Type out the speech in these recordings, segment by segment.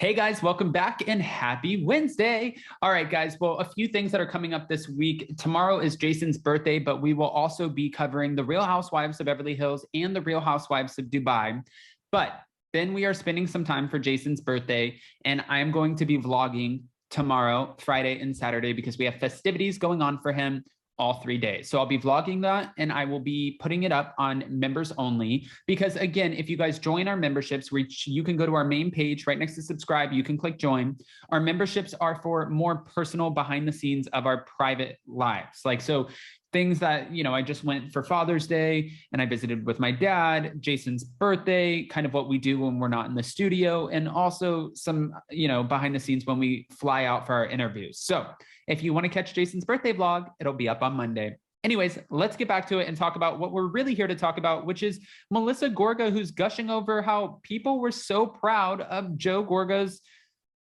Hey guys, welcome back and happy Wednesday. All right, guys. Well, a few things that are coming up this week. Tomorrow is Jason's birthday, but we will also be covering the Real Housewives of Beverly Hills and the Real Housewives of Dubai. But then we are spending some time for Jason's birthday, and I am going to be vlogging tomorrow, Friday, and Saturday because we have festivities going on for him all 3 days. So I'll be vlogging that and I will be putting it up on members only because again, if you guys join our memberships, which you can go to our main page right next to subscribe, you can click join. Our memberships are for more personal behind the scenes of our private lives. So things that, I just went for Father's Day and I visited with my dad, Jason's birthday, kind of what we do when we're not in the studio, and also some, behind the scenes when we fly out for our interviews. So if you want to catch Jason's birthday vlog, it'll be up on Monday. Anyways, let's get back to it and talk about what we're really here to talk about, which is Melissa Gorga, who's gushing over how people were so proud of Joe Gorga's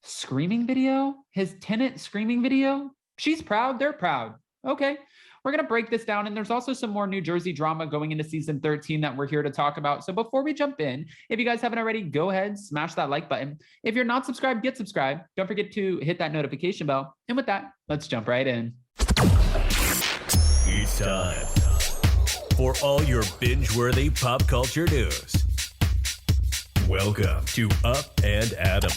screaming video, his tenant screaming video. She's proud, they're proud. Okay. We're going to break this down, and there's also some more New Jersey drama going into season 13 that we're here to talk about. So before we jump in, if you guys haven't already, go ahead, smash that like button. If you're not subscribed, get subscribed. Don't forget to hit that notification bell. And with that, let's jump right in. It's time for all your binge-worthy pop culture news. Welcome to Up and Adam.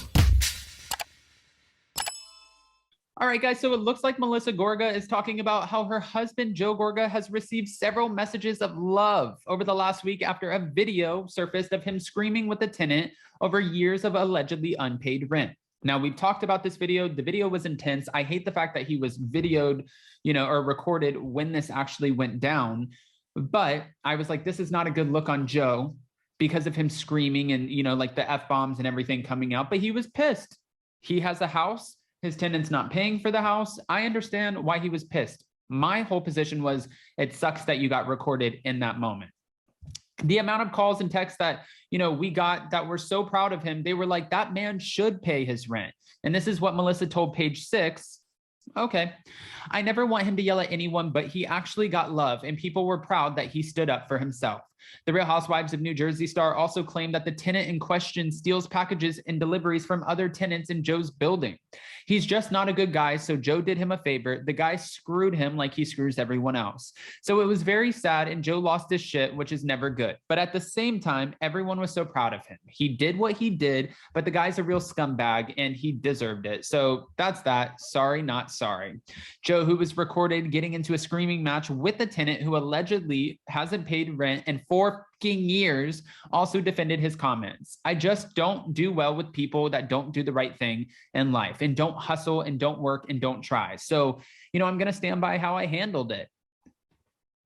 All right, guys, so it looks like Melissa Gorga is talking about how her husband, Joe Gorga, has received several messages of love over the last week after a video surfaced of him screaming with a tenant over years of allegedly unpaid rent. Now, we've talked about this video. The video was intense. I hate the fact that he was videoed, or recorded when this actually went down. But I was like, this is not a good look on Joe because of him screaming and, like the F-bombs and everything coming out. But he was pissed. He has a house. His tenant's not paying for the house. I understand why he was pissed. My whole position was it sucks that you got recorded in that moment. The amount of calls and texts that, we got that were so proud of him, they were like, that man should pay his rent. And this is what Melissa told Page Six. Okay. I never want him to yell at anyone, but he actually got love and people were proud that he stood up for himself. The Real Housewives of New Jersey star also claimed that the tenant in question steals packages and deliveries from other tenants in Joe's building. He's just not a good guy, so Joe did him a favor. The guy screwed him like he screws everyone else. So it was very sad and Joe lost his shit, which is never good. But at the same time, everyone was so proud of him. He did what he did, but the guy's a real scumbag and he deserved it. So that's that. Sorry, not sorry. Joe, who was recorded getting into a screaming match with a tenant who allegedly hasn't paid rent in 4 years, also defended his comments. I just don't do well with people that don't do the right thing in life and don't hustle and don't work and don't try. So, I'm going to stand by how I handled it.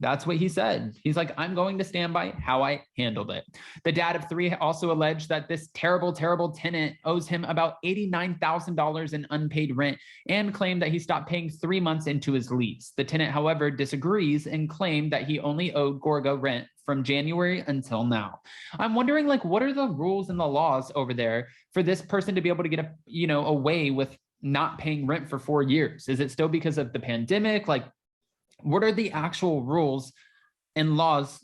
That's what he said. He's like, I'm going to stand by how I handled it. The dad of 3 also alleged that this terrible, terrible tenant owes him about $89,000 in unpaid rent and claimed that he stopped paying 3 months into his lease. The tenant, however, disagrees and claimed that he only owed Gorga rent from January until now. I'm wondering, what are the rules and the laws over there for this person to be able to get away with not paying rent for 4 years? Is it still because of the pandemic? What are the actual rules and laws,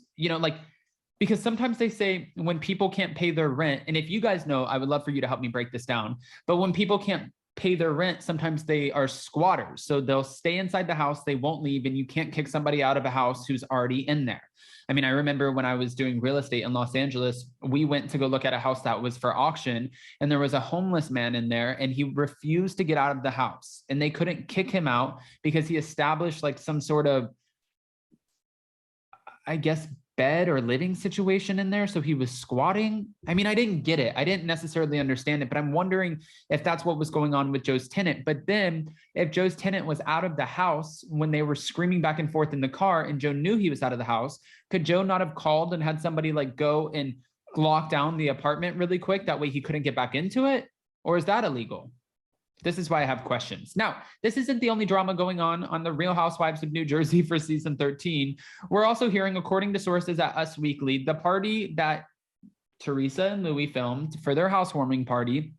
because sometimes they say when people can't pay their rent, and if you guys know, I would love for you to help me break this down. But when people can't pay their rent, sometimes they are squatters. So they'll stay inside the house, they won't leave, and you can't kick somebody out of a house who's already in there. I mean, I remember when I was doing real estate in Los Angeles, we went to go look at a house that was for auction, and there was a homeless man in there, and he refused to get out of the house, and they couldn't kick him out because he established some sort of, I guess, bed or living situation in there. So he was squatting. I mean, I didn't get it. I didn't necessarily understand it, but I'm wondering if that's what was going on with Joe's tenant. But then if Joe's tenant was out of the house when they were screaming back and forth in the car and Joe knew he was out of the house, could Joe not have called and had somebody go and lock down the apartment really quick? That way he couldn't get back into it? Or is that illegal? This is why I have questions. Now, this isn't the only drama going on the Real Housewives of New Jersey for season 13. We're also hearing, according to sources at Us Weekly, the party that Teresa and Louis filmed for their housewarming party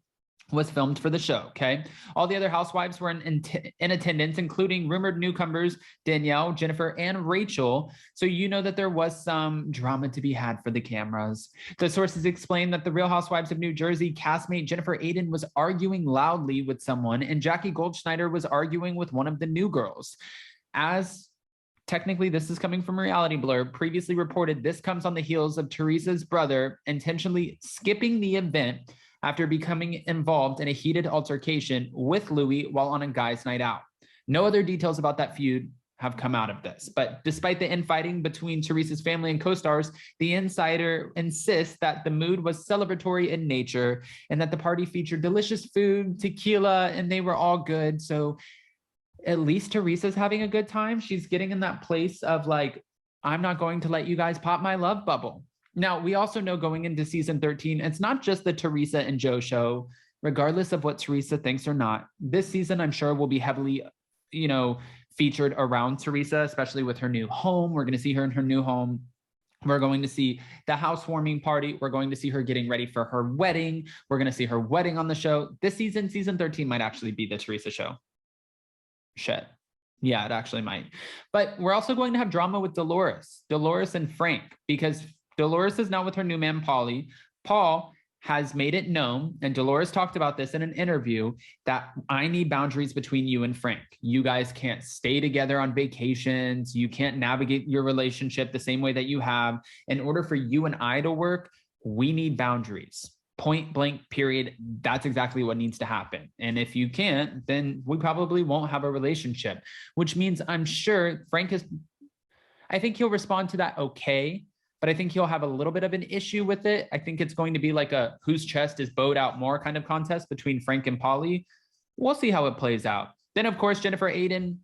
was filmed for the show, okay? All the other housewives were in attendance, including rumored newcomers Danielle, Jennifer, and Rachel. So you know that there was some drama to be had for the cameras. The sources explained that the Real Housewives of New Jersey castmate Jennifer Aydin was arguing loudly with someone, and Jackie Goldschneider was arguing with one of the new girls. As technically, this is coming from Reality Blur, previously reported this comes on the heels of Teresa's brother intentionally skipping the event after becoming involved in a heated altercation with Louis while on a guy's night out. No other details about that feud have come out of this. But despite the infighting between Teresa's family and co-stars, the insider insists that the mood was celebratory in nature and that the party featured delicious food, tequila, and they were all good. So at least Teresa's having a good time. She's getting in that place of like, I'm not going to let you guys pop my love bubble. Now, we also know going into season 13, it's not just the Teresa and Joe show, regardless of what Teresa thinks or not. This season, I'm sure, will be heavily, featured around Teresa, especially with her new home. We're going to see her in her new home. We're going to see the housewarming party. We're going to see her getting ready for her wedding. We're going to see her wedding on the show. This season, season 13, might actually be the Teresa show. Shit. Yeah, it actually might. But we're also going to have drama with Dolores and Frank, because Dolores is now with her new man, Paulie. Paul has made it known, and Dolores talked about this in an interview, that I need boundaries between you and Frank. You guys can't stay together on vacations. You can't navigate your relationship the same way that you have. In order for you and I to work, we need boundaries. Point blank, period. That's exactly what needs to happen. And if you can't, then we probably won't have a relationship, which means I'm sure I think he'll respond to that okay. But I think he'll have a little bit of an issue with it. I think it's going to be like a whose chest is bowed out more kind of contest between Frank and Paulie. We'll see how it plays out. Then, of course, Jennifer Aydin,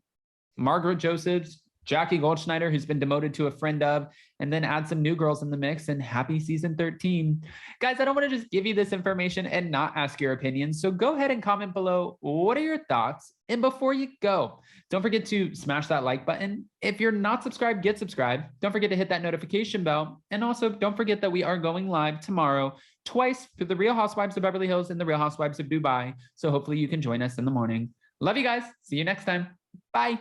Margaret Josephs, Jackie Goldschneider, who's been demoted to a friend of, and then add some new girls in the mix, and happy season 13. Guys, I don't want to just give you this information and not ask your opinions. So go ahead and comment below. What are your thoughts? And before you go, don't forget to smash that like button. If you're not subscribed, get subscribed. Don't forget to hit that notification bell. And also don't forget that we are going live tomorrow, twice, for the Real Housewives of Beverly Hills and the Real Housewives of Dubai. So hopefully you can join us in the morning. Love you guys. See you next time. Bye.